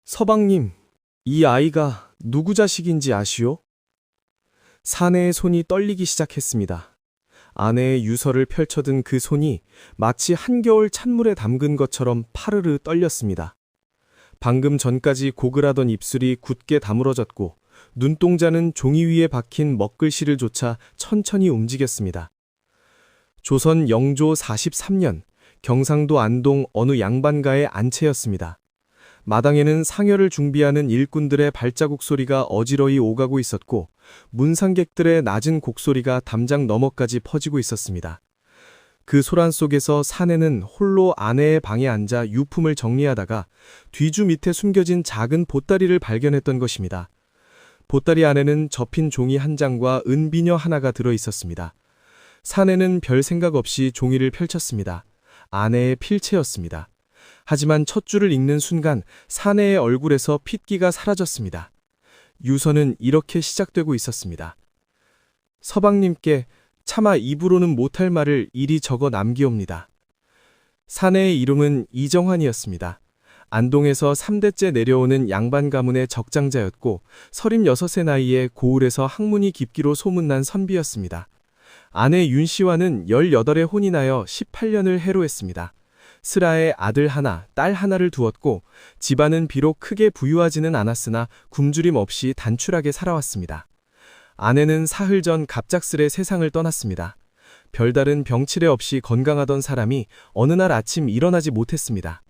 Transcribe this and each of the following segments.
서방님, 이 아이가 누구 자식인지 아시오? 사내의 손이 떨리기 시작했습니다. 아내의 유서를 펼쳐든 그 손이 마치 한겨울 찬물에 담근 것처럼 파르르 떨렸습니다. 방금 전까지 고글하던 입술이 굳게 다물어졌고 눈동자는 종이 위에 박힌 먹글씨를 조차 천천히 움직였습니다. 조선 영조 43년 경상도 안동 어느 양반가의 안채였습니다. 마당에는 상여를 준비하는 일꾼들의 발자국 소리가 어지러이 오가고 있었고 문상객들의 낮은 곡소리가 담장 너머까지 퍼지고 있었습니다. 그 소란 속에서 사내는 홀로 아내의 방에 앉아 유품을 정리하다가 뒤주 밑에 숨겨진 작은 보따리를 발견했던 것입니다. 보따리 안에는 접힌 종이 한 장과 은비녀 하나가 들어 있었습니다. 사내는 별 생각 없이 종이를 펼쳤습니다. 아내의 필체였습니다. 하지만 첫 줄을 읽는 순간 사내의 얼굴에서 핏기가 사라졌습니다. 유서는 이렇게 시작되고 있었습니다. 서방님께 차마 입으로는 못할 말을 이리 적어 남기옵니다. 사내의 이름은 이정환이었습니다. 안동에서 3대째 내려오는 양반 가문의 적장자였고 36의 나이에 고을에서 학문이 깊기로 소문난 선비였습니다. 아내 윤씨와는 18에 혼이 나여 18년을 해로했습니다. 슬하에 아들 하나, 딸 하나를 두었고 집안은 비록 크게 부유하지는 않았으나 굶주림 없이 단출하게 살아왔습니다. 아내는 사흘 전 갑작스레 세상을 떠났습니다. 별다른 병치레 없이 건강하던 사람이 어느 날 아침 일어나지 못했습니다.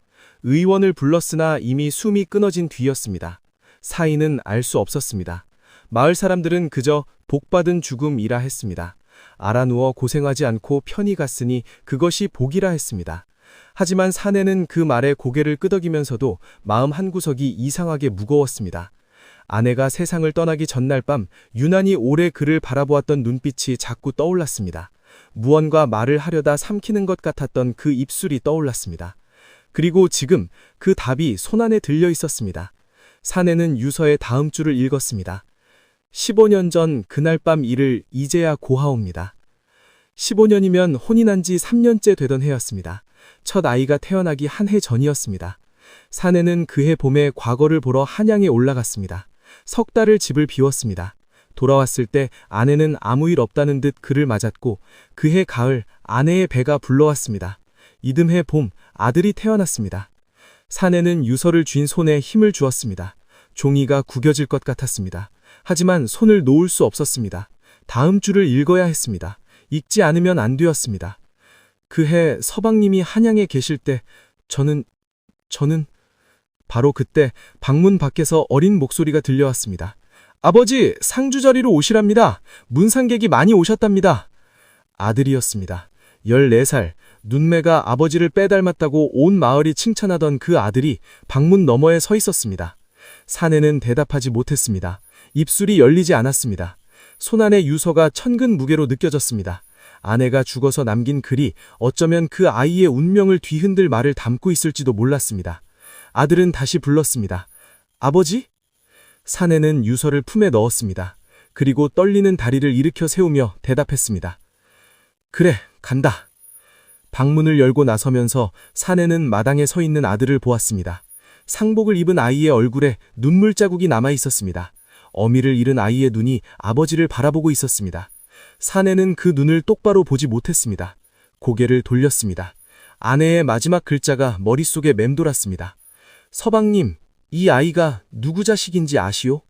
의원을 불렀으나 이미 숨이 끊어진 뒤였습니다. 사인은 알 수 없었습니다. 마을 사람들은 그저 복받은 죽음이라 했습니다. 알아누워 고생하지 않고 편히 갔으니 그것이 복이라 했습니다. 하지만 사내는 그 말에 고개를 끄덕이면서도 마음 한구석이 이상하게 무거웠습니다. 아내가 세상을 떠나기 전날 밤 유난히 오래 그를 바라보았던 눈빛이 자꾸 떠올랐습니다. 무언가 말을 하려다 삼키는 것 같았던 그 입술이 떠올랐습니다. 그리고 지금 그 답이 손안에 들려 있었습니다. 사내는 유서의 다음 줄을 읽었습니다. 15년 전 그날 밤 일을 이제야 고하옵니다. 15년이면 혼이 난 지 3년째 되던 해였습니다. 첫 아이가 태어나기 한 해 전이었습니다. 사내는 그해 봄에 과거를 보러 한양에 올라갔습니다. 석 달을 집을 비웠습니다. 돌아왔을 때 아내는 아무 일 없다는 듯 그를 맞았고 그해 가을 아내의 배가 불러왔습니다. 이듬해 봄 아들이 태어났습니다. 사내는 유서를 쥔 손에 힘을 주었습니다. 종이가 구겨질 것 같았습니다. 하지만 손을 놓을 수 없었습니다. 다음 줄을 읽어야 했습니다. 읽지 않으면 안 되었습니다. 그해 서방님이 한양에 계실 때 저는 바로 그때 방문 밖에서 어린 목소리가 들려왔습니다. 아버지, 상주 자리로 오시랍니다. 문상객이 많이 오셨답니다. 아들이었습니다. 14살, 눈매가 아버지를 빼닮았다고 온 마을이 칭찬하던 그 아들이 방문 너머에 서 있었습니다. 사내는 대답하지 못했습니다. 입술이 열리지 않았습니다. 손안의 유서가 천근 무게로 느껴졌습니다. 아내가 죽어서 남긴 글이 어쩌면 그 아이의 운명을 뒤흔들 말을 담고 있을지도 몰랐습니다. 아들은 다시 불렀습니다. 아버지? 사내는 유서를 품에 넣었습니다. 그리고 떨리는 다리를 일으켜 세우며 대답했습니다. 그래, 간다. 방문을 열고 나서면서 사내는 마당에 서 있는 아들을 보았습니다. 상복을 입은 아이의 얼굴에 눈물 자국이 남아 있었습니다. 어미를 잃은 아이의 눈이 아버지를 바라보고 있었습니다. 사내는 그 눈을 똑바로 보지 못했습니다. 고개를 돌렸습니다. 아내의 마지막 글자가 머릿속에 맴돌았습니다. 서방님, 이 아이가 누구 자식인지 아시오?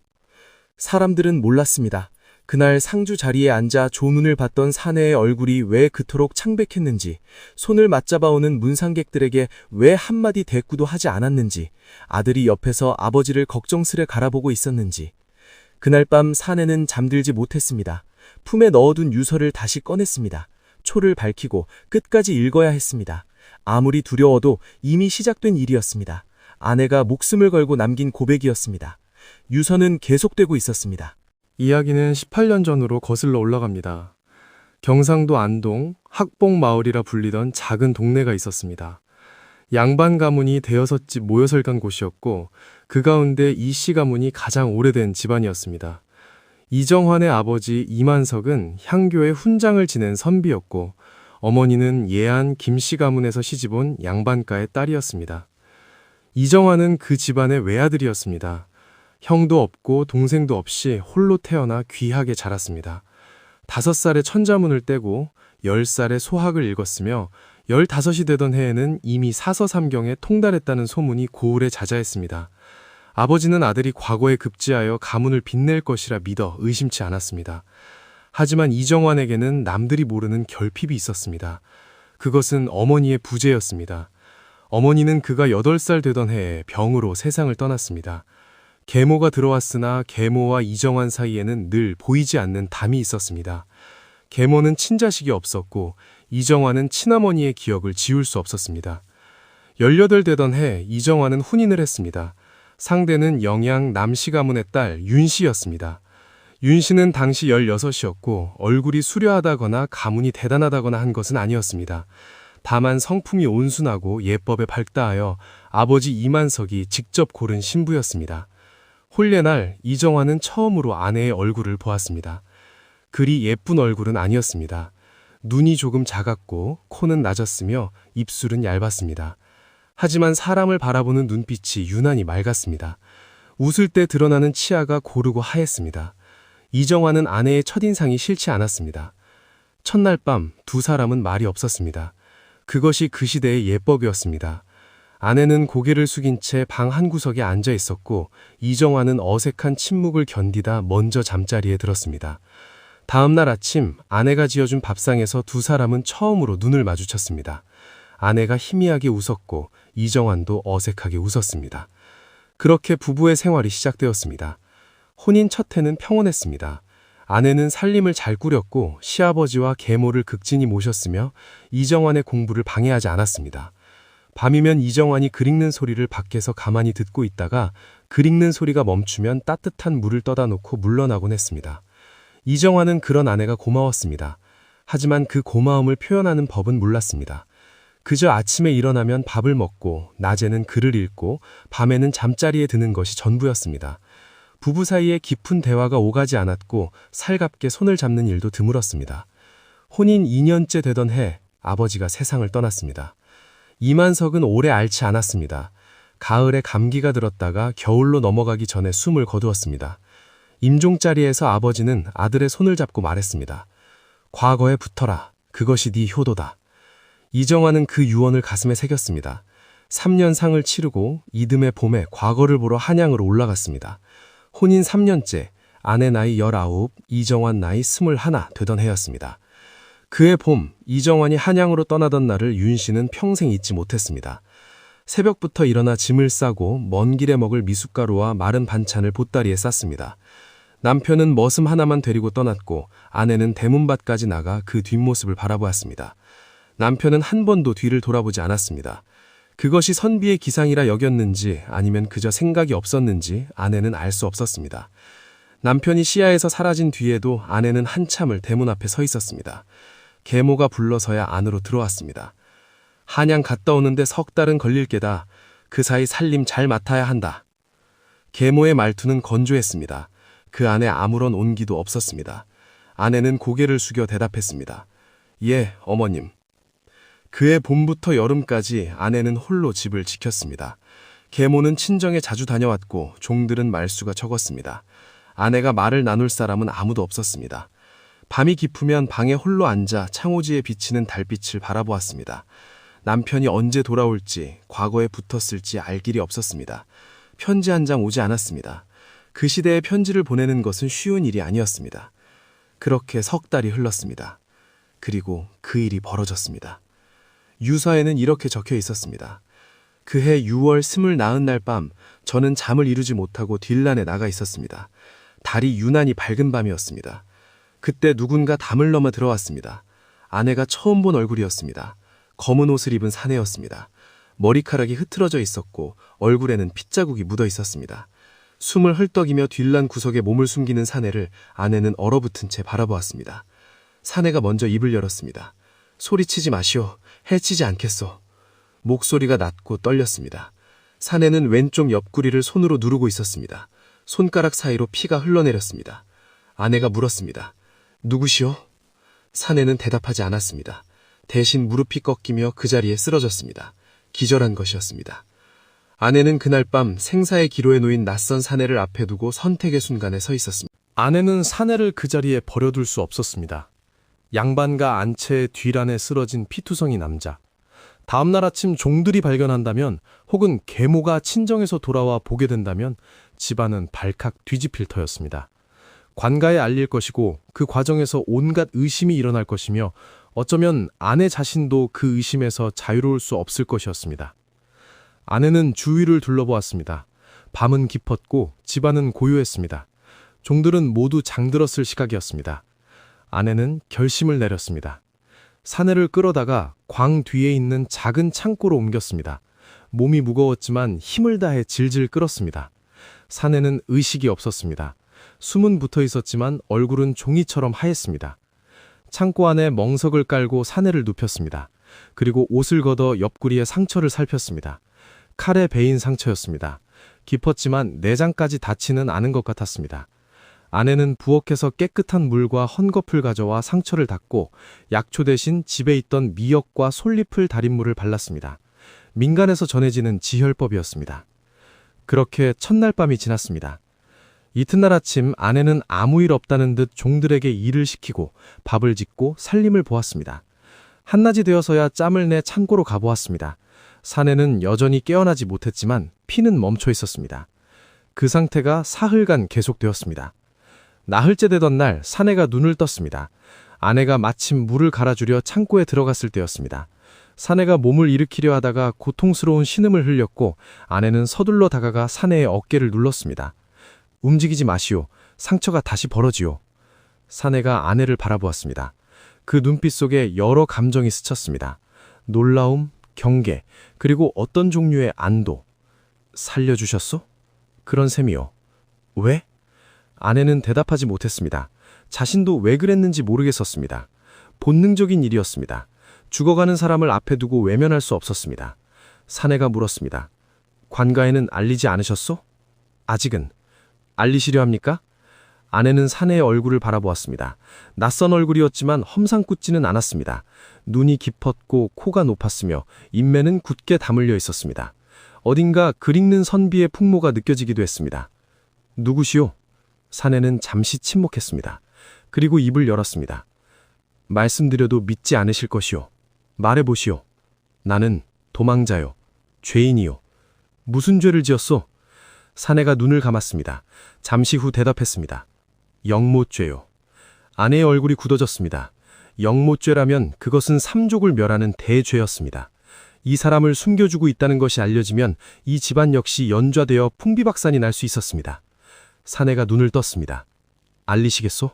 사람들은 몰랐습니다. 그날 상주 자리에 앉아 조문을 받던 사내의 얼굴이 왜 그토록 창백했는지, 손을 맞잡아오는 문상객들에게 왜 한마디 대꾸도 하지 않았는지, 아들이 옆에서 아버지를 걱정스레 갈아보고 있었는지. 그날 밤 사내는 잠들지 못했습니다. 품에 넣어둔 유서를 다시 꺼냈습니다. 초를 밝히고 끝까지 읽어야 했습니다. 아무리 두려워도 이미 시작된 일이었습니다. 아내가 목숨을 걸고 남긴 고백이었습니다. 유서는 계속되고 있었습니다. 이야기는 18년 전으로 거슬러 올라갑니다. 경상도 안동 학봉마을이라 불리던 작은 동네가 있었습니다. 양반 가문이 대여섯 집 모여 살던 곳이었고 그 가운데 이씨 가문이 가장 오래된 집안이었습니다. 이정환의 아버지 이만석은 향교의 훈장을 지낸 선비였고 어머니는 예안 김씨 가문에서 시집온 양반가의 딸이었습니다. 이정환은 그 집안의 외아들이었습니다. 형도 없고 동생도 없이 홀로 태어나 귀하게 자랐습니다. 5살에 천자문을 떼고 10살에 소학을 읽었으며 15이 되던 해에는 이미 사서삼경에 통달했다는 소문이 고을에 자자했습니다. 아버지는 아들이 과거에 급제하여 가문을 빛낼 것이라 믿어 의심치 않았습니다. 하지만 이정환에게는 남들이 모르는 결핍이 있었습니다. 그것은 어머니의 부재였습니다. 어머니는 그가 8살 되던 해에 병으로 세상을 떠났습니다. 계모가 들어왔으나 계모와 이정환 사이에는 늘 보이지 않는 담이 있었습니다. 계모는 친자식이 없었고 이정환은 친어머니의 기억을 지울 수 없었습니다. 18 되던 해 이정환은 혼인을 했습니다. 상대는 영양 남씨 가문의 딸 윤씨였습니다. 윤씨는 당시 16이었고 얼굴이 수려하다거나 가문이 대단하다거나 한 것은 아니었습니다. 다만 성품이 온순하고 예법에 밝다하여 아버지 이만석이 직접 고른 신부였습니다. 혼례날 이정환은 처음으로 아내의 얼굴을 보았습니다. 그리 예쁜 얼굴은 아니었습니다. 눈이 조금 작았고 코는 낮았으며 입술은 얇았습니다. 하지만 사람을 바라보는 눈빛이 유난히 맑았습니다. 웃을 때 드러나는 치아가 고르고 하였습니다. 이정환은 아내의 첫인상이 싫지 않았습니다. 첫날 밤 2사람은 말이 없었습니다. 그것이 그 시대의 예법이었습니다. 아내는 고개를 숙인 채 방 한구석에 앉아 있었고 이정환은 어색한 침묵을 견디다 먼저 잠자리에 들었습니다. 다음 날 아침 아내가 지어준 밥상에서 2사람은 처음으로 눈을 마주쳤습니다. 아내가 희미하게 웃었고 이정환도 어색하게 웃었습니다. 그렇게 부부의 생활이 시작되었습니다. 혼인 첫 해는 평온했습니다. 아내는 살림을 잘 꾸렸고 시아버지와 계모를 극진히 모셨으며 이정환의 공부를 방해하지 않았습니다. 밤이면 이정환이 글 읽는 소리를 밖에서 가만히 듣고 있다가 글 읽는 소리가 멈추면 따뜻한 물을 떠다 놓고 물러나곤 했습니다. 이정환은 그런 아내가 고마웠습니다. 하지만 그 고마움을 표현하는 법은 몰랐습니다. 그저 아침에 일어나면 밥을 먹고 낮에는 글을 읽고 밤에는 잠자리에 드는 것이 전부였습니다. 부부 사이에 깊은 대화가 오가지 않았고 살갑게 손을 잡는 일도 드물었습니다. 혼인 2년째 되던 해 아버지가 세상을 떠났습니다. 이만석은 오래 앓지 않았습니다. 가을에 감기가 들었다가 겨울로 넘어가기 전에 숨을 거두었습니다. 임종자리에서 아버지는 아들의 손을 잡고 말했습니다. 과거에 붙어라. 그것이 네 효도다. 이정환은 그 유언을 가슴에 새겼습니다. 3년 상을 치르고 이듬해 봄에 과거를 보러 한양으로 올라갔습니다. 혼인 3년째, 아내 나이 19, 이정환 나이 21 되던 해였습니다. 그해 봄, 이정환이 한양으로 떠나던 날을 윤 씨는 평생 잊지 못했습니다. 새벽부터 일어나 짐을 싸고 먼 길에 먹을 미숫가루와 마른 반찬을 보따리에 쌌습니다. 남편은 머슴 하나만 데리고 떠났고 아내는 대문밭까지 나가 그 뒷모습을 바라보았습니다. 남편은 한 번도 뒤를 돌아보지 않았습니다. 그것이 선비의 기상이라 여겼는지 아니면 그저 생각이 없었는지 아내는 알 수 없었습니다. 남편이 시야에서 사라진 뒤에도 아내는 한참을 대문 앞에 서 있었습니다. 계모가 불러서야 안으로 들어왔습니다. 한양 갔다 오는데 3달은 걸릴 게다. 그 사이 살림 잘 맡아야 한다. 계모의 말투는 건조했습니다. 그 안에 아무런 온기도 없었습니다. 아내는 고개를 숙여 대답했습니다. 예, 어머님. 그해 봄부터 여름까지 아내는 홀로 집을 지켰습니다. 계모는 친정에 자주 다녀왔고 종들은 말수가 적었습니다. 아내가 말을 나눌 사람은 아무도 없었습니다. 밤이 깊으면 방에 홀로 앉아 창호지에 비치는 달빛을 바라보았습니다. 남편이 언제 돌아올지 과거에 붙었을지 알 길이 없었습니다. 편지 한 장 오지 않았습니다. 그 시대에 편지를 보내는 것은 쉬운 일이 아니었습니다. 그렇게 3달이 흘렀습니다. 그리고 그 일이 벌어졌습니다. 유서에는 이렇게 적혀 있었습니다. 그해 6월 20날 밤 저는 잠을 이루지 못하고 뒷란에 나가 있었습니다. 달이 유난히 밝은 밤이었습니다. 그때 누군가 담을 넘어 들어왔습니다. 아내가 처음 본 얼굴이었습니다. 검은 옷을 입은 사내였습니다. 머리카락이 흐트러져 있었고 얼굴에는 핏자국이 묻어 있었습니다. 숨을 헐떡이며 뒷란 구석에 몸을 숨기는 사내를 아내는 얼어붙은 채 바라보았습니다. 사내가 먼저 입을 열었습니다. 소리치지 마시오. 해치지 않겠소. 목소리가 낮고 떨렸습니다. 사내는 왼쪽 옆구리를 손으로 누르고 있었습니다. 손가락 사이로 피가 흘러내렸습니다. 아내가 물었습니다. 누구시오? 사내는 대답하지 않았습니다. 대신 무릎이 꺾이며 그 자리에 쓰러졌습니다. 기절한 것이었습니다. 아내는 그날 밤 생사의 기로에 놓인 낯선 사내를 앞에 두고 선택의 순간에 서 있었습니다. 아내는 사내를 그 자리에 버려둘 수 없었습니다. 양반과 안채의 뒤란에 쓰러진 피투성이 남자. 다음날 아침 종들이 발견한다면 혹은 계모가 친정에서 돌아와 보게 된다면 집안은 발칵 뒤집힐 터였습니다. 관가에 알릴 것이고 그 과정에서 온갖 의심이 일어날 것이며 어쩌면 아내 자신도 그 의심에서 자유로울 수 없을 것이었습니다. 아내는 주위를 둘러보았습니다. 밤은 깊었고 집안은 고요했습니다. 종들은 모두 잠들었을 시각이었습니다. 아내는 결심을 내렸습니다. 사내를 끌어다가 광 뒤에 있는 작은 창고로 옮겼습니다. 몸이 무거웠지만 힘을 다해 질질 끌었습니다. 사내는 의식이 없었습니다. 숨은 붙어 있었지만 얼굴은 종이처럼 하였습니다. 창고 안에 멍석을 깔고 사내를 눕혔습니다. 그리고 옷을 걷어 옆구리에 상처를 살폈습니다. 칼에 베인 상처였습니다. 깊었지만 내장까지 닿지는 않은 것 같았습니다. 아내는 부엌에서 깨끗한 물과 헝겊을 가져와 상처를 닦고 약초 대신 집에 있던 미역과 솔잎을 달인 물을 발랐습니다. 민간에서 전해지는 지혈법이었습니다. 그렇게 첫날 밤이 지났습니다. 이튿날 아침 아내는 아무 일 없다는 듯 종들에게 일을 시키고 밥을 짓고 살림을 보았습니다. 한낮이 되어서야 짬을 내 창고로 가보았습니다. 사내는 여전히 깨어나지 못했지만 피는 멈춰 있었습니다. 그 상태가 사흘간 계속되었습니다. 나흘째 되던 날 사내가 눈을 떴습니다. 아내가 마침 물을 갈아주려 창고에 들어갔을 때였습니다. 사내가 몸을 일으키려 하다가 고통스러운 신음을 흘렸고 아내는 서둘러 다가가 사내의 어깨를 눌렀습니다. 움직이지 마시오. 상처가 다시 벌어지오. 사내가 아내를 바라보았습니다. 그 눈빛 속에 여러 감정이 스쳤습니다. 놀라움, 경계, 그리고 어떤 종류의 안도. 살려주셨소? 그런 셈이요. 왜? 아내는 대답하지 못했습니다. 자신도 왜 그랬는지 모르겠었습니다. 본능적인 일이었습니다. 죽어가는 사람을 앞에 두고 외면할 수 없었습니다. 사내가 물었습니다. 관가에는 알리지 않으셨소? 아직은. 알리시려 합니까? 아내는 사내의 얼굴을 바라보았습니다. 낯선 얼굴이었지만 험상궂지는 않았습니다. 눈이 깊었고 코가 높았으며 인매는 굳게 다물려 있었습니다. 어딘가 글익는 선비의 풍모가 느껴지기도 했습니다. 누구시오? 사내는 잠시 침묵했습니다. 그리고 입을 열었습니다. 말씀드려도 믿지 않으실 것이오. 말해보시오. 나는 도망자요. 죄인이요. 무슨 죄를 지었소? 사내가 눈을 감았습니다. 잠시 후 대답했습니다. 영모죄요. 아내의 얼굴이 굳어졌습니다. 영모죄라면 그것은 삼족을 멸하는 대죄였습니다. 이 사람을 숨겨주고 있다는 것이 알려지면 이 집안 역시 연좌되어 풍비박산이 날 수 있었습니다. 사내가 눈을 떴습니다. 알리시겠소?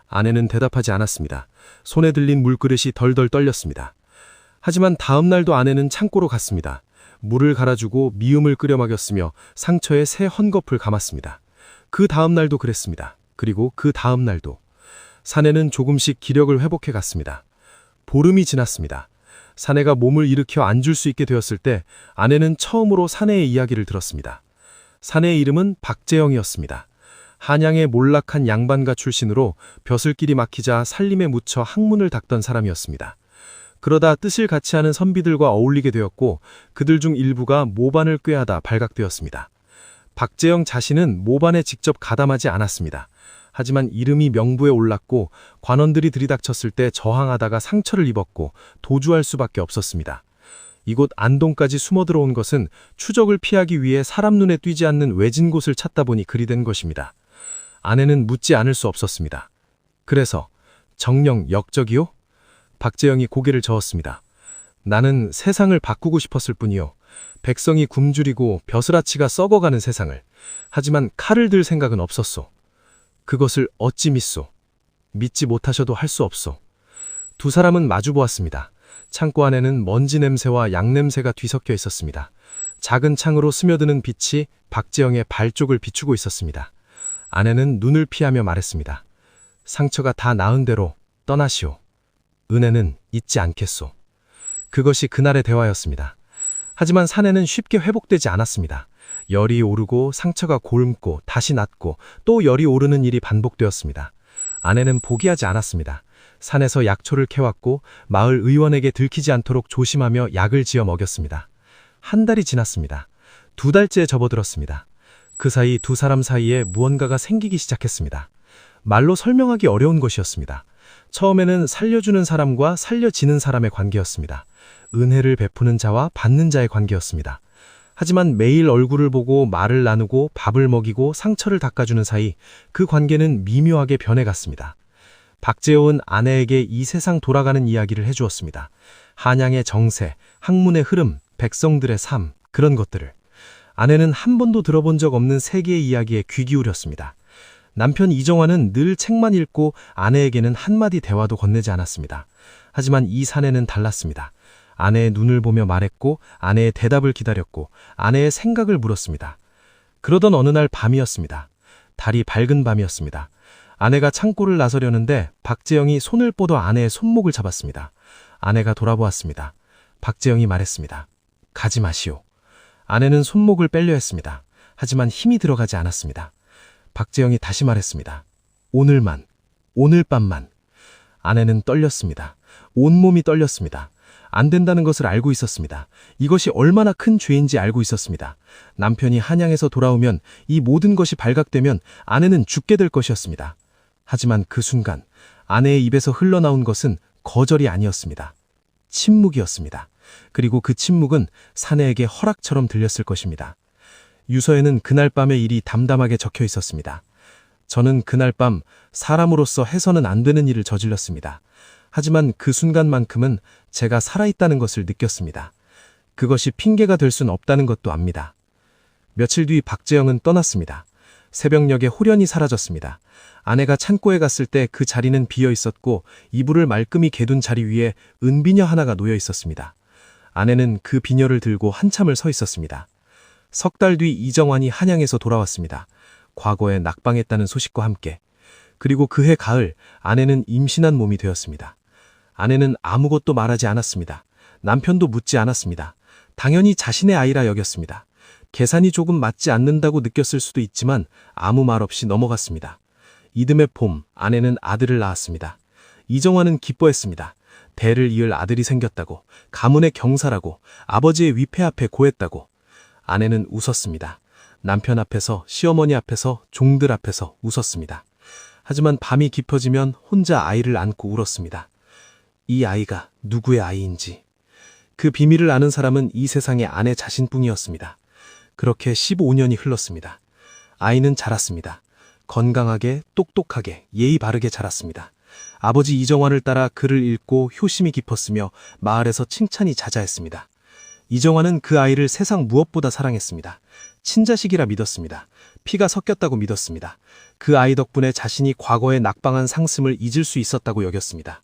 아내는 대답하지 않았습니다. 손에 들린 물그릇이 덜덜 떨렸습니다. 하지만 다음 날도 아내는 창고로 갔습니다. 물을 갈아주고 미음을 끓여 먹였으며 상처에 새 헝겊을 감았습니다. 그 다음 날도 그랬습니다. 그리고 그 다음 날도. 사내는 조금씩 기력을 회복해 갔습니다. 보름이 지났습니다. 사내가 몸을 일으켜 앉을 수 있게 되었을 때 아내는 처음으로 사내의 이야기를 들었습니다. 사내의 이름은 박재영이었습니다. 한양의 몰락한 양반가 출신으로 벼슬길이 막히자 살림에 묻혀 학문을 닦던 사람이었습니다. 그러다 뜻을 같이 하는 선비들과 어울리게 되었고 그들 중 일부가 모반을 꾀하다 발각되었습니다. 박재영 자신은 모반에 직접 가담하지 않았습니다. 하지만 이름이 명부에 올랐고 관원들이 들이닥쳤을 때 저항하다가 상처를 입었고 도주할 수밖에 없었습니다. 이곳 안동까지 숨어 들어온 것은 추적을 피하기 위해 사람 눈에 띄지 않는 외진 곳을 찾다 보니 그리 된 것입니다. 아내는 묻지 않을 수 없었습니다. 그래서 정령 역적이요? 박재영이 고개를 저었습니다. 나는 세상을 바꾸고 싶었을 뿐이요. 백성이 굶주리고 벼슬아치가 썩어가는 세상을. 하지만 칼을 들 생각은 없었소. 그것을 어찌 믿소? 믿지 못하셔도 할 수 없소. 두 사람은 마주보았습니다. 창고 안에는 먼지 냄새와 양 냄새가 뒤섞여 있었습니다. 작은 창으로 스며드는 빛이 박재영의 발쪽을 비추고 있었습니다. 아내는 눈을 피하며 말했습니다. 상처가 다 나은 대로 떠나시오. 은혜는 잊지 않겠소. 그것이 그날의 대화였습니다. 하지만 사내는 쉽게 회복되지 않았습니다. 열이 오르고 상처가 고름고 다시 낫고 또 열이 오르는 일이 반복되었습니다. 아내는 포기하지 않았습니다. 산에서 약초를 캐왔고 마을 의원에게 들키지 않도록 조심하며 약을 지어 먹였습니다. 한 달이 지났습니다. 2달째에 접어들었습니다. 그 사이 두 사람 사이에 무언가가 생기기 시작했습니다. 말로 설명하기 어려운 것이었습니다. 처음에는 살려주는 사람과 살려지는 사람의 관계였습니다. 은혜를 베푸는 자와 받는 자의 관계였습니다. 하지만 매일 얼굴을 보고 말을 나누고 밥을 먹이고 상처를 닦아주는 사이 그 관계는 미묘하게 변해갔습니다. 박재호는 아내에게 이 세상 돌아가는 이야기를 해주었습니다. 한양의 정세, 학문의 흐름, 백성들의 삶, 그런 것들을. 아내는 한 번도 들어본 적 없는 세계의 이야기에 귀 기울였습니다. 남편 이정환은 늘 책만 읽고 아내에게는 한마디 대화도 건네지 않았습니다. 하지만 이 사내는 달랐습니다. 아내의 눈을 보며 말했고 아내의 대답을 기다렸고 아내의 생각을 물었습니다. 그러던 어느 날 밤이었습니다. 달이 밝은 밤이었습니다. 아내가 창고를 나서려는데 박재영이 손을 뻗어 아내의 손목을 잡았습니다. 아내가 돌아보았습니다. 박재영이 말했습니다. 가지 마시오. 아내는 손목을 빼려 했습니다. 하지만 힘이 들어가지 않았습니다. 박재영이 다시 말했습니다. 오늘만, 오늘 밤만. 아내는 떨렸습니다. 온몸이 떨렸습니다. 안 된다는 것을 알고 있었습니다. 이것이 얼마나 큰 죄인지 알고 있었습니다. 남편이 한양에서 돌아오면 이 모든 것이 발각되면 아내는 죽게 될 것이었습니다. 하지만 그 순간 아내의 입에서 흘러나온 것은 거절이 아니었습니다. 침묵이었습니다. 그리고 그 침묵은 사내에게 허락처럼 들렸을 것입니다. 유서에는 그날 밤의 일이 담담하게 적혀 있었습니다. 저는 그날 밤 사람으로서 해서는 안 되는 일을 저질렀습니다. 하지만 그 순간만큼은 제가 살아있다는 것을 느꼈습니다. 그것이 핑계가 될 순 없다는 것도 압니다. 며칠 뒤 박재영은 떠났습니다. 새벽녘에 홀연히 사라졌습니다. 아내가 창고에 갔을 때 그 자리는 비어 있었고 이불을 말끔히 개둔 자리 위에 은비녀 하나가 놓여 있었습니다. 아내는 그 비녀를 들고 한참을 서 있었습니다. 석 달 뒤 이정환이 한양에서 돌아왔습니다. 과거에 낙방했다는 소식과 함께. 그리고 그해 가을 아내는 임신한 몸이 되었습니다. 아내는 아무것도 말하지 않았습니다. 남편도 묻지 않았습니다. 당연히 자신의 아이라 여겼습니다. 계산이 조금 맞지 않는다고 느꼈을 수도 있지만 아무 말 없이 넘어갔습니다. 이듬해 봄 아내는 아들을 낳았습니다. 이정환은 기뻐했습니다. 대를 이을 아들이 생겼다고, 가문의 경사라고, 아버지의 위패 앞에 고했다고. 아내는 웃었습니다. 남편 앞에서, 시어머니 앞에서, 종들 앞에서 웃었습니다. 하지만 밤이 깊어지면 혼자 아이를 안고 울었습니다. 이 아이가 누구의 아이인지. 그 비밀을 아는 사람은 이 세상의 아내 자신뿐이었습니다. 그렇게 15년이 흘렀습니다. 아이는 자랐습니다. 건강하게, 똑똑하게, 예의 바르게 자랐습니다. 아버지 이정환을 따라 글을 읽고 효심이 깊었으며 마을에서 칭찬이 자자했습니다. 이정환은 그 아이를 세상 무엇보다 사랑했습니다. 친자식이라 믿었습니다. 피가 섞였다고 믿었습니다. 그 아이 덕분에 자신이 과거에 낙방한 상슴을 잊을 수 있었다고 여겼습니다.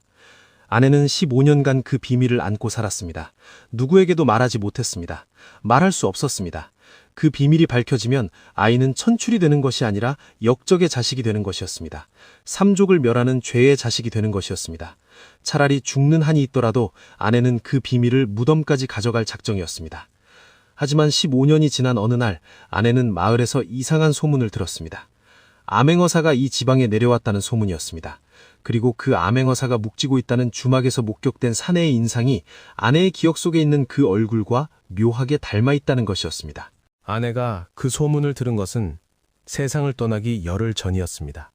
아내는 15년간 그 비밀을 안고 살았습니다. 누구에게도 말하지 못했습니다. 말할 수 없었습니다. 그 비밀이 밝혀지면 아이는 천출이 되는 것이 아니라 역적의 자식이 되는 것이었습니다. 삼족을 멸하는 죄의 자식이 되는 것이었습니다. 차라리 죽는 한이 있더라도 아내는 그 비밀을 무덤까지 가져갈 작정이었습니다. 하지만 15년이 지난 어느 날 아내는 마을에서 이상한 소문을 들었습니다. 암행어사가 이 지방에 내려왔다는 소문이었습니다. 그리고 그 암행어사가 묵지고 있다는 주막에서 목격된 사내의 인상이 아내의 기억 속에 있는 그 얼굴과 묘하게 닮아 있다는 것이었습니다. 아내가 그 소문을 들은 것은 세상을 떠나기 열흘 전이었습니다.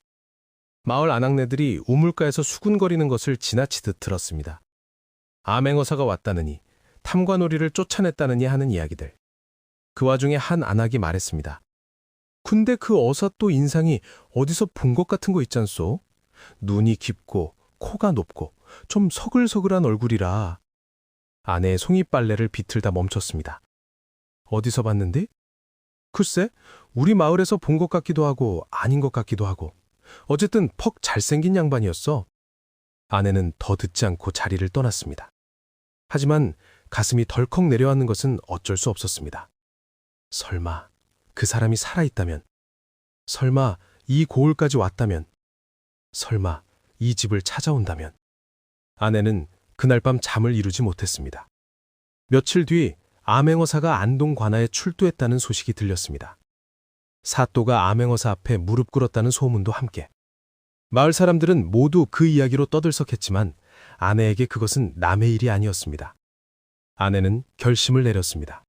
마을 아낙네들이 우물가에서 수군거리는 것을 지나치듯 들었습니다. 암행어사가 왔다느니, 탐관오리를 쫓아냈다느니 하는 이야기들. 그 와중에 한 아낙이 말했습니다. 근데 그 어사 또 인상이 어디서 본 것 같은 거 있잖소? 눈이 깊고 코가 높고 좀 서글서글한 얼굴이라. 아내의 송이빨래를 비틀다 멈췄습니다. 어디서 봤는데? 글쎄, 우리 마을에서 본 것 같기도 하고 아닌 것 같기도 하고. 어쨌든 퍽 잘생긴 양반이었어. 아내는 더 듣지 않고 자리를 떠났습니다. 하지만 가슴이 덜컥 내려앉는 것은 어쩔 수 없었습니다. 설마 그 사람이 살아있다면, 설마 이 고을까지 왔다면, 설마 이 집을 찾아온다면. 아내는 그날 밤 잠을 이루지 못했습니다. 며칠 뒤 암행어사가 안동 관아에 출두했다는 소식이 들렸습니다. 사또가 암행어사 앞에 무릎 꿇었다는 소문도 함께. 마을 사람들은 모두 그 이야기로 떠들썩했지만 아내에게 그것은 남의 일이 아니었습니다. 아내는 결심을 내렸습니다.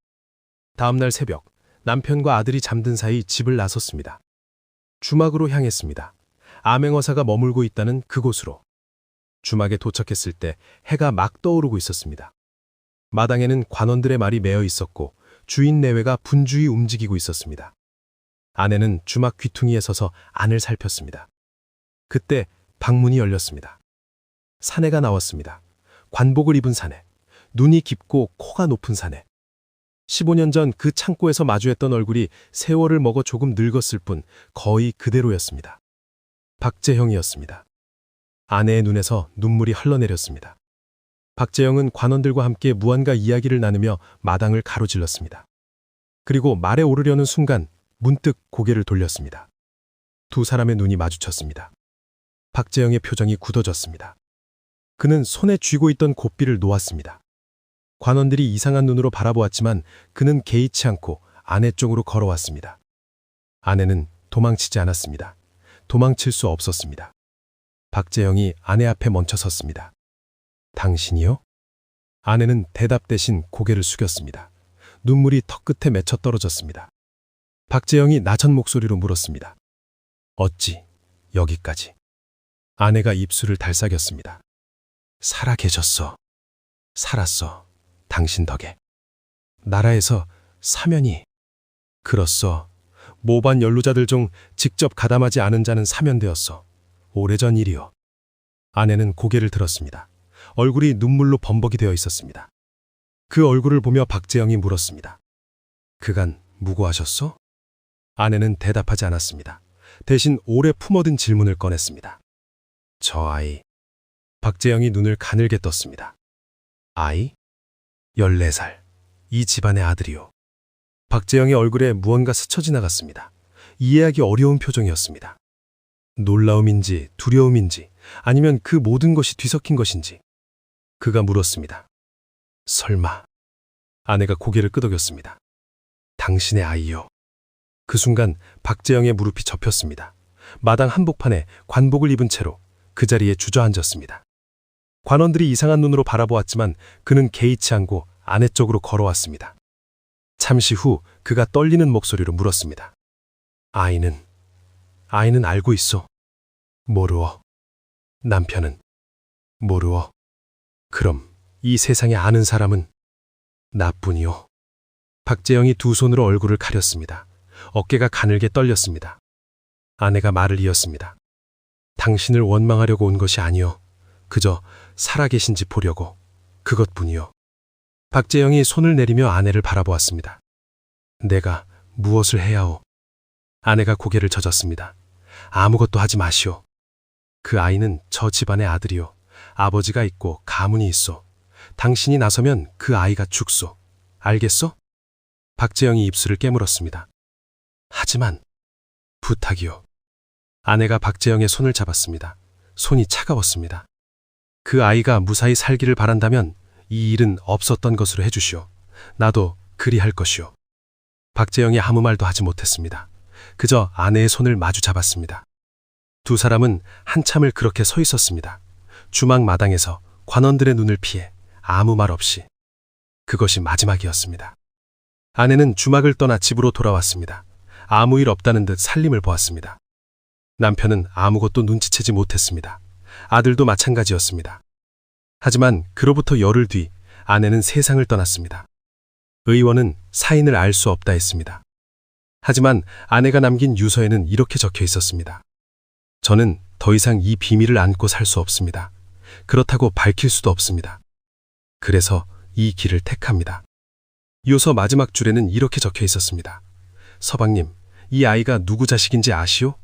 다음 날 새벽 남편과 아들이 잠든 사이 집을 나섰습니다. 주막으로 향했습니다. 암행어사가 머물고 있다는 그곳으로. 주막에 도착했을 때 해가 막 떠오르고 있었습니다. 마당에는 관원들의 말이 매어 있었고 주인 내외가 분주히 움직이고 있었습니다. 아내는 주막 귀퉁이에 서서 안을 살폈습니다. 그때 방문이 열렸습니다. 사내가 나왔습니다. 관복을 입은 사내, 눈이 깊고 코가 높은 사내. 15년 전 그 창고에서 마주했던 얼굴이 세월을 먹어 조금 늙었을 뿐 거의 그대로였습니다. 박재형이었습니다. 아내의 눈에서 눈물이 흘러내렸습니다. 박재형은 관원들과 함께 무언가 이야기를 나누며 마당을 가로질렀습니다. 그리고 말에 오르려는 순간 문득 고개를 돌렸습니다. 두 사람의 눈이 마주쳤습니다. 박재형의 표정이 굳어졌습니다. 그는 손에 쥐고 있던 곱비를 놓았습니다. 관원들이 이상한 눈으로 바라보았지만 그는 개의치 않고 아내 쪽으로 걸어왔습니다. 아내는 도망치지 않았습니다. 도망칠 수 없었습니다. 박재형이 아내 앞에 멈춰 섰습니다. 당신이요? 아내는 대답 대신 고개를 숙였습니다. 눈물이 턱끝에 맺혀 떨어졌습니다. 박재형이 낮은 목소리로 물었습니다. 어찌 여기까지? 아내가 입술을 달싹였습니다. 살아 계셨어. 살았어. 당신 덕에. 나라에서 사면이. 그렇소. 모반 연루자들 중 직접 가담하지 않은 자는 사면되었어. 오래전 일이요. 아내는 고개를 들었습니다. 얼굴이 눈물로 범벅이 되어 있었습니다. 그 얼굴을 보며 박재영이 물었습니다. 그간 무고하셨소? 아내는 대답하지 않았습니다. 대신 오래 품어둔 질문을 꺼냈습니다. 저 아이. 박재영이 눈을 가늘게 떴습니다. 아이? 14살. 이 집안의 아들이요. 박재영의 얼굴에 무언가 스쳐 지나갔습니다. 이해하기 어려운 표정이었습니다. 놀라움인지 두려움인지 아니면 그 모든 것이 뒤섞인 것인지. 그가 물었습니다. 설마. 아내가 고개를 끄덕였습니다. 당신의 아이요. 그 순간 박재영의 무릎이 접혔습니다. 마당 한복판에 관복을 입은 채로 그 자리에 주저앉았습니다. 관원들이 이상한 눈으로 바라보았지만 그는 개의치 않고 아내 쪽으로 걸어왔습니다. 잠시 후 그가 떨리는 목소리로 물었습니다. 아이는 알고 있어. 모르어. 남편은 모르어. 그럼 이 세상에 아는 사람은 나뿐이요. 박재영이 두 손으로 얼굴을 가렸습니다. 어깨가 가늘게 떨렸습니다. 아내가 말을 이었습니다. 당신을 원망하려고 온 것이 아니요. 그저 살아계신지 보려고. 그것뿐이요. 박재영이 손을 내리며 아내를 바라보았습니다. 내가 무엇을 해야오? 아내가 고개를 젖었습니다. 아무것도 하지 마시오. 그 아이는 저 집안의 아들이요. 아버지가 있고 가문이 있어. 당신이 나서면 그 아이가 죽소. 알겠소? 박재영이 입술을 깨물었습니다. 하지만 부탁이요. 아내가 박재영의 손을 잡았습니다. 손이 차가웠습니다. 그 아이가 무사히 살기를 바란다면 이 일은 없었던 것으로 해주시오. 나도 그리할 것이오. 박재영이 아무 말도 하지 못했습니다. 그저 아내의 손을 마주 잡았습니다. 두 사람은 한참을 그렇게 서 있었습니다. 주막 마당에서 관원들의 눈을 피해 아무 말 없이. 그것이 마지막이었습니다. 아내는 주막을 떠나 집으로 돌아왔습니다. 아무 일 없다는 듯 살림을 보았습니다. 남편은 아무것도 눈치채지 못했습니다. 아들도 마찬가지였습니다. 하지만 그로부터 열흘 뒤 아내는 세상을 떠났습니다. 의원은 사인을 알 수 없다 했습니다. 하지만 아내가 남긴 유서에는 이렇게 적혀 있었습니다. 저는 더 이상 이 비밀을 안고 살 수 없습니다. 그렇다고 밝힐 수도 없습니다. 그래서 이 길을 택합니다. 유서 마지막 줄에는 이렇게 적혀 있었습니다. 서방님, 이 아이가 누구 자식인지 아시오?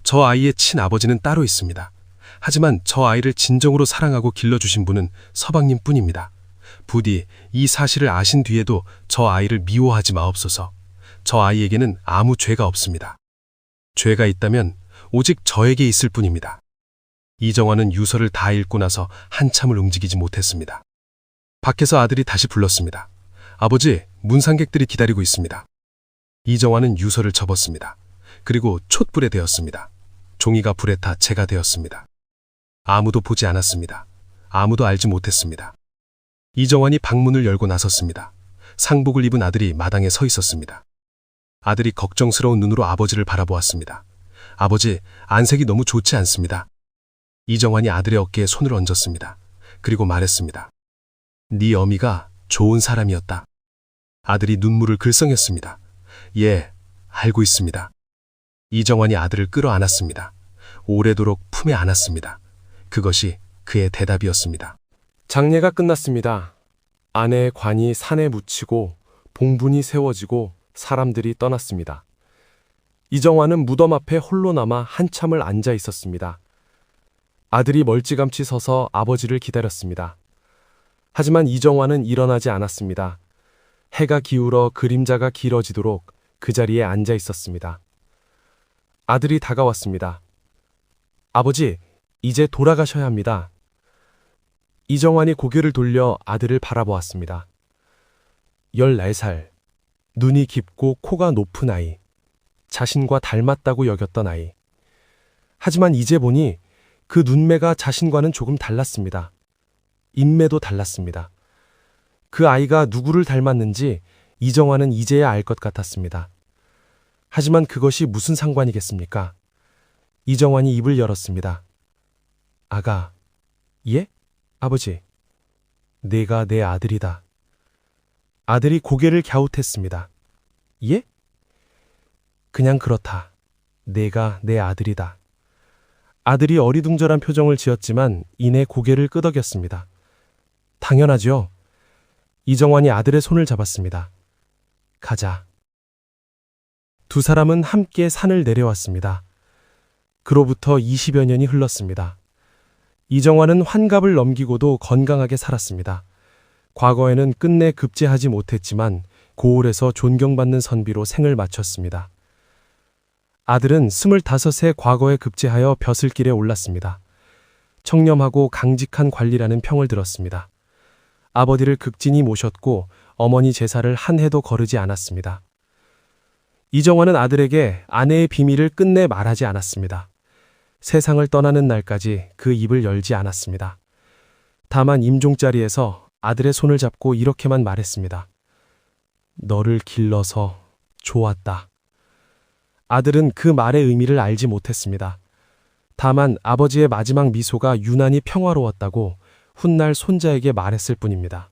저 아이의 친아버지는 따로 있습니다. 하지만 저 아이를 진정으로 사랑하고 길러주신 분은 서방님 뿐입니다. 부디 이 사실을 아신 뒤에도 저 아이를 미워하지 마옵소서. 저 아이에게는 아무 죄가 없습니다. 죄가 있다면 오직 저에게 있을 뿐입니다. 이정환은 유서를 다 읽고 나서 한참을 움직이지 못했습니다. 밖에서 아들이 다시 불렀습니다. 아버지, 문상객들이 기다리고 있습니다. 이정환은 유서를 접었습니다. 그리고 촛불에 대었습니다. 종이가 불에 타 재가 되었습니다. 아무도 보지 않았습니다. 아무도 알지 못했습니다. 이정환이 방문을 열고 나섰습니다. 상복을 입은 아들이 마당에 서 있었습니다. 아들이 걱정스러운 눈으로 아버지를 바라보았습니다. 아버지, 안색이 너무 좋지 않습니다. 이정환이 아들의 어깨에 손을 얹었습니다. 그리고 말했습니다. 네 어미가 좋은 사람이었다. 아들이 눈물을 글썽였습니다. 예, 알고 있습니다. 이정환이 아들을 끌어안았습니다. 오래도록 품에 안았습니다. 그것이 그의 대답이었습니다. 장례가 끝났습니다. 아내의 관이 산에 묻히고 봉분이 세워지고 사람들이 떠났습니다. 이정환은 무덤 앞에 홀로 남아 한참을 앉아 있었습니다. 아들이 멀찌감치 서서 아버지를 기다렸습니다. 하지만 이정환은 일어나지 않았습니다. 해가 기울어 그림자가 길어지도록 그 자리에 앉아 있었습니다. 아들이 다가왔습니다. 아버지, 이제 돌아가셔야 합니다. 이정환이 고개를 돌려 아들을 바라보았습니다. 14살, 눈이 깊고 코가 높은 아이, 자신과 닮았다고 여겼던 아이. 하지만 이제 보니 그 눈매가 자신과는 조금 달랐습니다. 인매도 달랐습니다. 그 아이가 누구를 닮았는지 이정환은 이제야 알 것 같았습니다. 하지만 그것이 무슨 상관이겠습니까? 이정환이 입을 열었습니다. 아가, 예? 아버지, 내가 내 아들이다. 아들이 고개를 갸웃했습니다. 예? 그냥 그렇다. 내가 내 아들이다. 아들이 어리둥절한 표정을 지었지만 이내 고개를 끄덕였습니다. 당연하죠. 이정환이 아들의 손을 잡았습니다. 가자. 두 사람은 함께 산을 내려왔습니다. 그로부터 20여 년이 흘렀습니다. 이정환은 환갑을 넘기고도 건강하게 살았습니다. 과거에는 끝내 급제하지 못했지만 고을에서 존경받는 선비로 생을 마쳤습니다. 아들은 25세 과거에 급제하여 벼슬길에 올랐습니다. 청렴하고 강직한 관리라는 평을 들었습니다. 아버지를 극진히 모셨고 어머니 제사를 한 해도 거르지 않았습니다. 이정환은 아들에게 아내의 비밀을 끝내 말하지 않았습니다. 세상을 떠나는 날까지 그 입을 열지 않았습니다. 다만 임종자리에서 아들의 손을 잡고 이렇게만 말했습니다. 너를 길러서 좋았다. 아들은 그 말의 의미를 알지 못했습니다. 다만 아버지의 마지막 미소가 유난히 평화로웠다고 훗날 손자에게 말했을 뿐입니다.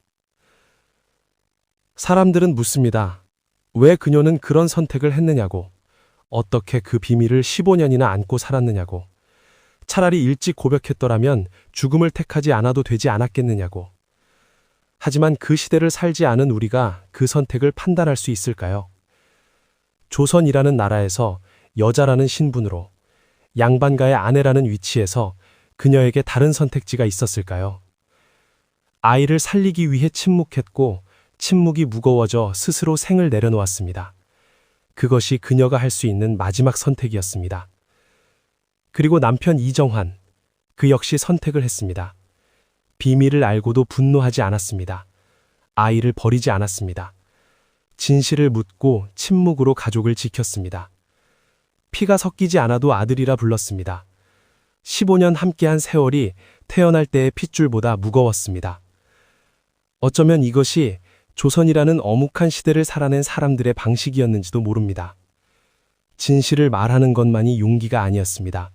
사람들은 묻습니다. 왜 그녀는 그런 선택을 했느냐고, 어떻게 그 비밀을 15년이나 안고 살았느냐고, 차라리 일찍 고백했더라면 죽음을 택하지 않아도 되지 않았겠느냐고. 하지만 그 시대를 살지 않은 우리가 그 선택을 판단할 수 있을까요? 조선이라는 나라에서 여자라는 신분으로 양반가의 아내라는 위치에서 그녀에게 다른 선택지가 있었을까요? 아이를 살리기 위해 침묵했고 침묵이 무거워져 스스로 생을 내려놓았습니다. 그것이 그녀가 할 수 있는 마지막 선택이었습니다. 그리고 남편 이정환, 그 역시 선택을 했습니다. 비밀을 알고도 분노하지 않았습니다. 아이를 버리지 않았습니다. 진실을 묻고 침묵으로 가족을 지켰습니다. 피가 섞이지 않아도 아들이라 불렀습니다. 15년 함께한 세월이 태어날 때의 핏줄보다 무거웠습니다. 어쩌면 이것이 조선이라는 어묵한 시대를 살아낸 사람들의 방식이었는지도 모릅니다. 진실을 말하는 것만이 용기가 아니었습니다.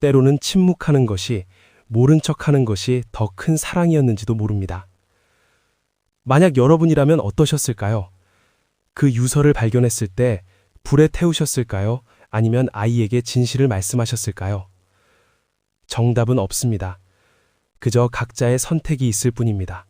때로는 침묵하는 것이, 모른 척하는 것이 더 큰 사랑이었는지도 모릅니다. 만약 여러분이라면 어떠셨을까요? 그 유서를 발견했을 때 불에 태우셨을까요? 아니면 아이에게 진실을 말씀하셨을까요? 정답은 없습니다. 그저 각자의 선택이 있을 뿐입니다.